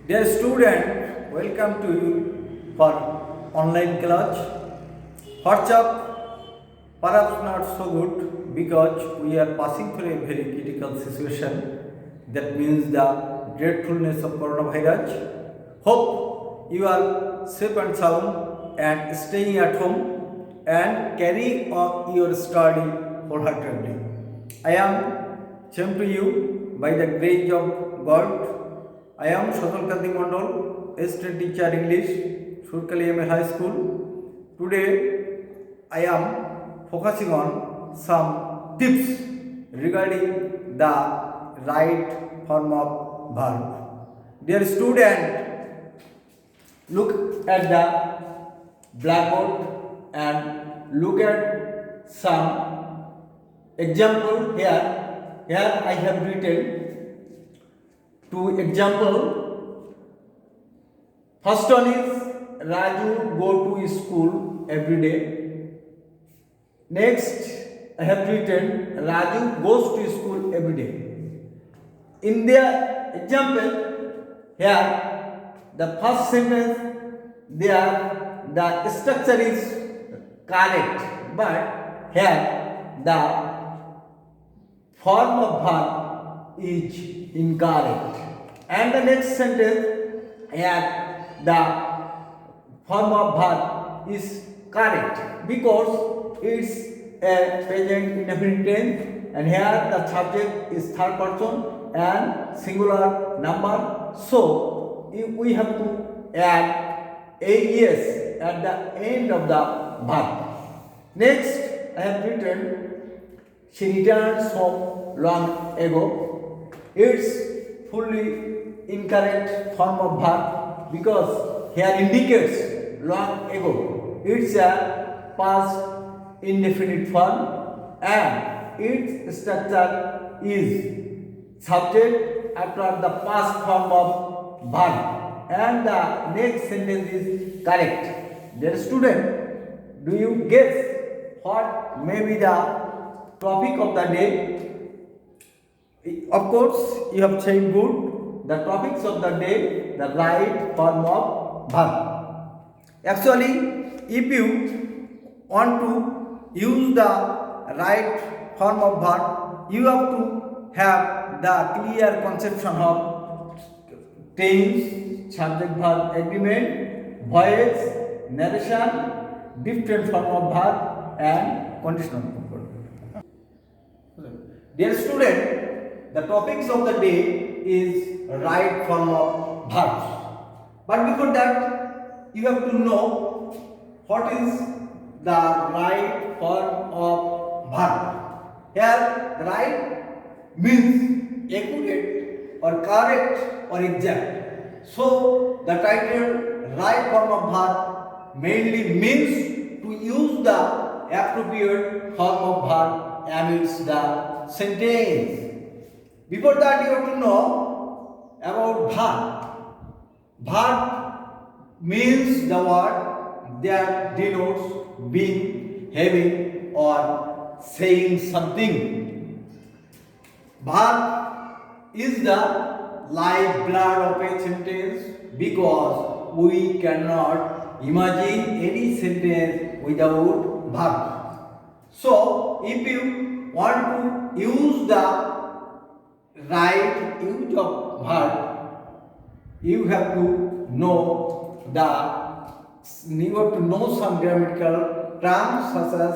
Dear student, welcome to you for online class. What's up? Perhaps not so good because we are passing through a very critical situation. That means the dreadfulness of coronavirus. Hope you are safe and sound and staying at home and carrying on your study wholeheartedly. I am sent to you by the grace of God. I am Swajal Kanti Mondal, assistant teacher English, Surkali High School. Today I am focusing on some tips regarding the right form of verb. Dear student, look at the blackboard and look at some example here. Here I have written two example. First one is Raju go to school every day. Next I have written Raju goes to school every day. In the example here, the first sentence there the structure is correct, but here the form of verb is incorrect. And the next sentence here the form of verb is correct because it's a present indefinite tense, and here the subject is third person and singular number. So we have to add AES at the end of the verb. Next I have written she returns home long ago. It's fully incorrect form of verb because here indicates long ago. It's a past indefinite form and its structure is subject after the past form of verb, and the next sentence is correct. Dear student, do you guess what may be the topic of the day? Of course, you have said good. The topics of the day, the right form of verb. Actually, if you want to use the right form of verb, you have to have the clear conception of tense, subject verb agreement, voice, narration, different form of verb, and conditional form. Dear student, the topics of the day is right form of verbs. But before that, you have to know what is the right form of verb. Here, right means accurate or correct or exact. So, the title right form of verb mainly means to use the appropriate form of verb amidst the sentence. Before that, you have to know about verb. Verb means the word that denotes being, having, or saying something. Verb is the lifeblood of a sentence because we cannot imagine any sentence without verb. So, if you want to use the right use of verb, you have to know some grammatical terms such as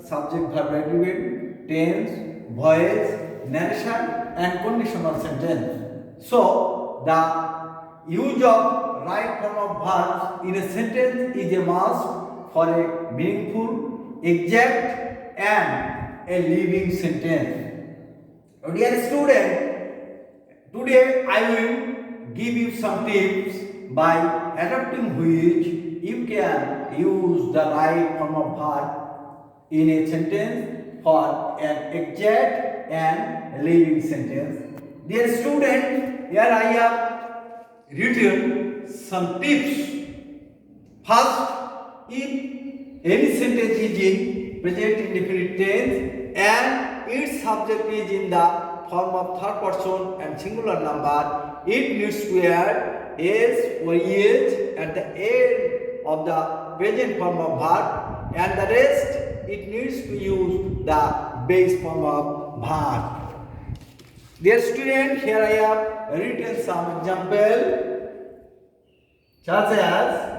subject verb agreement, tense, voice, narration, and conditional sentence. So, the use of right form of verbs in a sentence is a must for a meaningful, exact, and a living sentence. Dear student, today I will give you some tips by adopting which you can use the right form of verb in a sentence for an exact and living sentence. Dear student, here I have written some tips. First, if any sentence is in present indefinite tense and its subject is in the form of third person and singular number, it needs to add is or is at the end of the present form of verb, and the rest it needs to use the base form of verb. Dear student, here I have written some example such as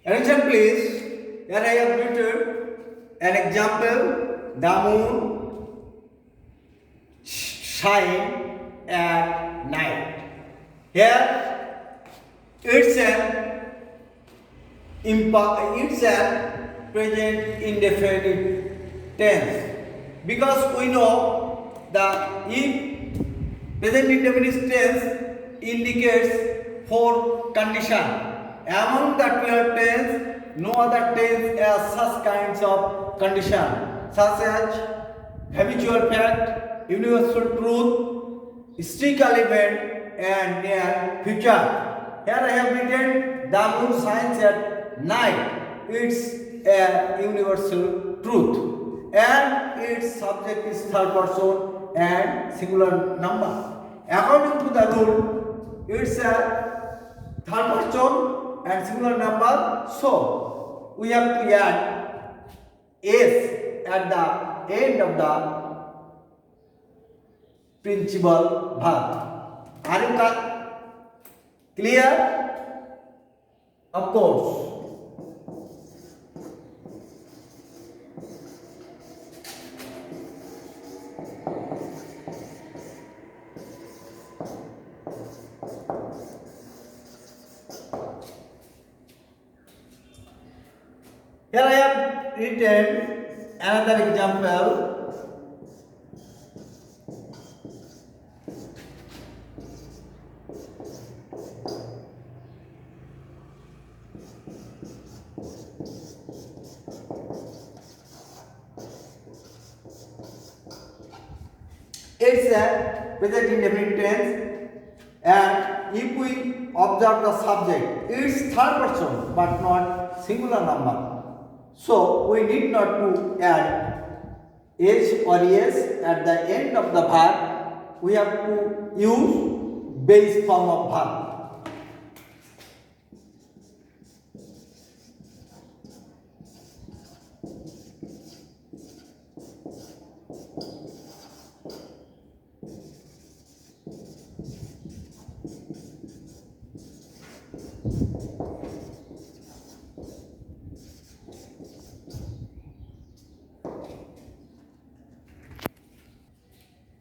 attention please. Here I have written an example. The moon shine at night. Here it's an present indefinite tense, because we know that if present indefinite tense indicates four conditions. Among the 12 tense, no other tense has such kinds of conditions, such as habitual fact, universal truth, historical event, and near future. Here I have written the moon shines at night. It's a universal truth, and its subject is third person and singular number. According to the rule, it's a third person and singular number, so we have to add s at the end of the principal verb. Are you clear? Of course. Here I have written another example. It's a present indefinite tense, and if we observe the subject, it's third person but not singular number. So we need not to add h or es at the end of the verb. We have to use base form of verb.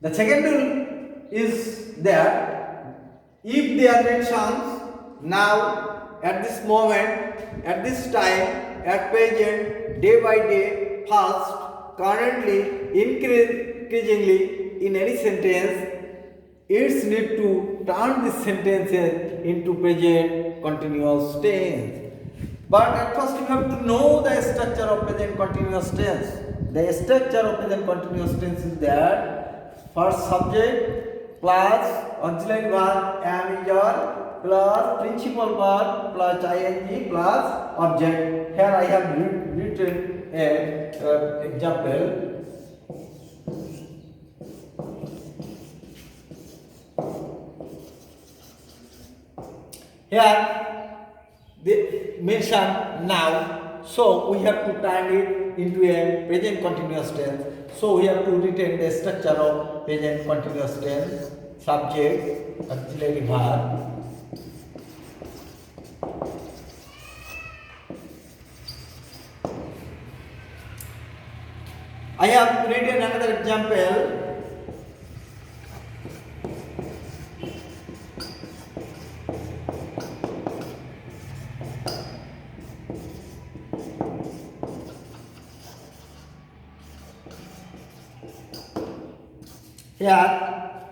The second rule is that if they are mentioned now, at this moment, at this time, at present, day by day, past, currently, increasingly, in any sentence, it's need to turn this sentence into present continuous tense. But at first you have to know the structure of present continuous tense. The structure of present continuous tense is that first subject plus auxiliary verb am is or plus principal verb plus ing plus object. Here I have written an example. Here they mention now, so we have to turn it into a present continuous tense. So we have to retain the structure of present continuous tense: subject, auxiliary verb, I have written another example. Here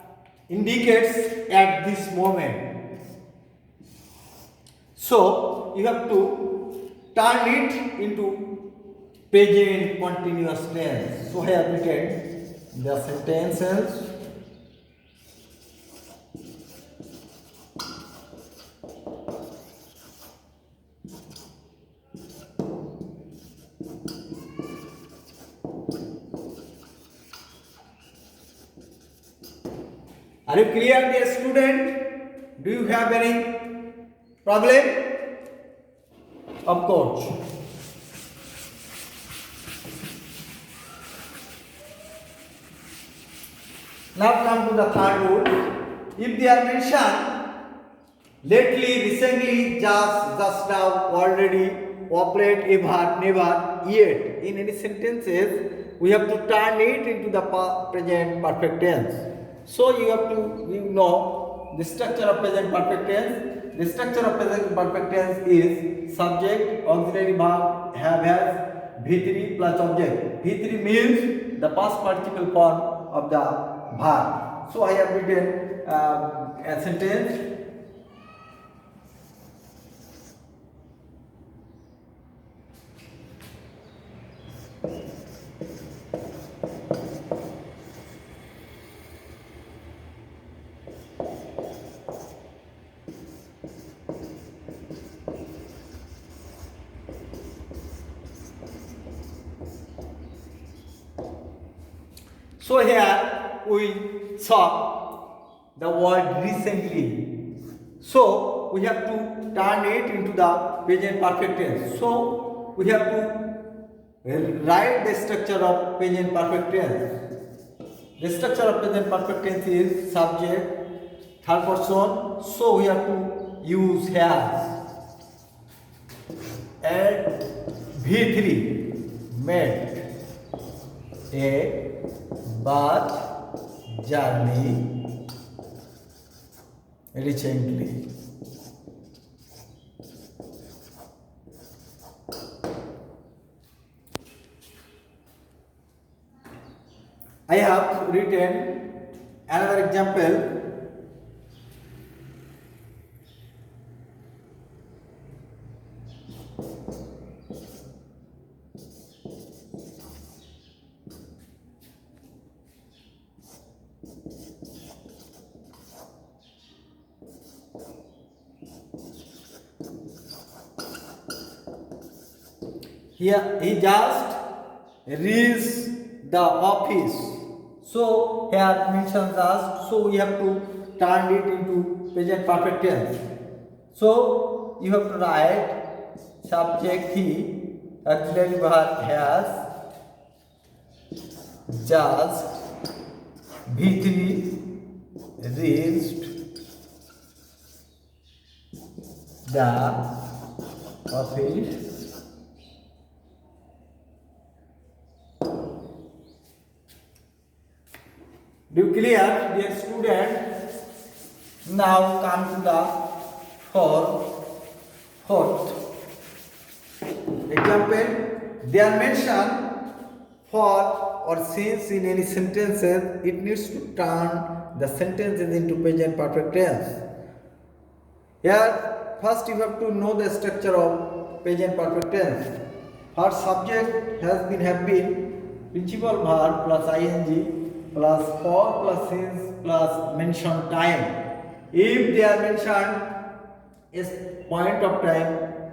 indicates at this moment. So you have to turn it into present continuous tense. So I have written the sentences Are you clear, dear student? Do you have any problem? Of course. Now come to the third rule. If they are mentioned lately, recently, just now, already, operate, ever, never, yet, in any sentences, we have to turn it into the present perfect tense. So you have to know the structure of present perfect tense. The structure of present perfect tense is subject, auxiliary verb, have, has, V3 plus object. V3 means the past participle form of the verb. So I have written a sentence. So here we saw the word recently. So we have to turn it into the present perfect tense. So we have to write the structure of present perfect tense. The structure of present perfect tense is subject, third person. So we have to use has. And V3 made a but journey recently. I have written another example. Here he just reached the office. So here mentions us. So we have to turn it into present perfect tense. So you have to write subject he, auxiliary verb has, just V3 reached the office. Do you clear, dear student? Now come to the fourth example. They are mentioned for or since in any sentences. It needs to turn the sentences into present perfect tense. Here, first you have to know the structure of present perfect tense. First, subject have been, principal verb plus ing plus for plus since plus mentioned time. If they are mentioned is point of time,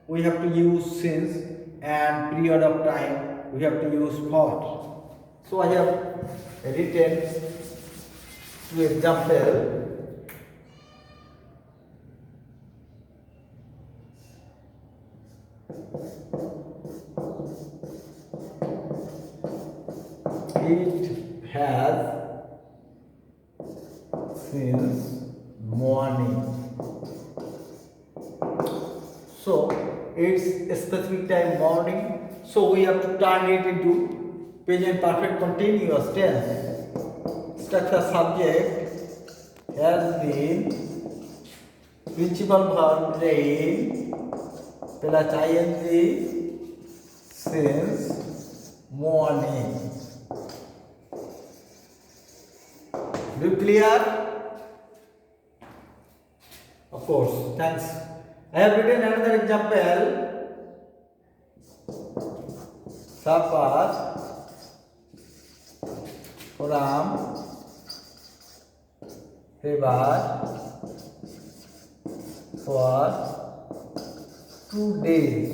we have to use since, and period of time we have to use for. So I have written two example. It has since morning. So it's a specific time morning. So we have to turn it into present perfect continuous tense. Structure subject has been, principal verb rain plus ing since morning. Do you clear? Of course, thanks. I have written another example. Suppose from fever for 2 days.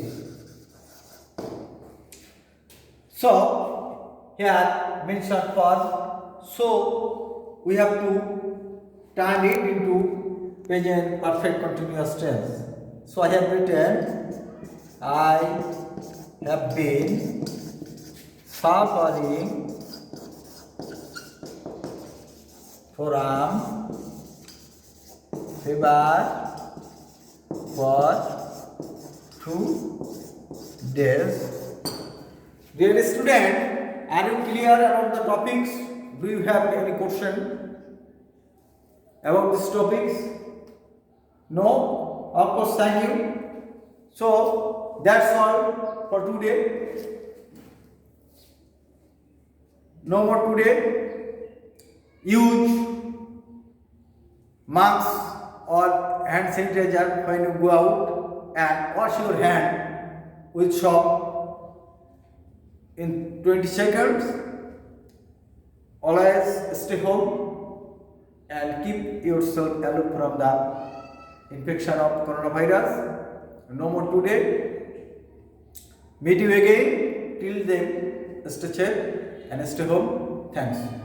So here mentioned for, so we have to turn it into present perfect continuous tense. So I have written, I have been suffering from fever for 2 days. Dear student, are you clear about the topics? Do you have any question about these topics? No? Of course, thank you. So, that's all for today. No more today. Use masks or hand sanitizer when you go out, and wash your hand with soap in 20 seconds. Always stay home and keep yourself aloof from the infection of coronavirus. No more today. Meet you again. Till then, stay safe and stay home. Thanks.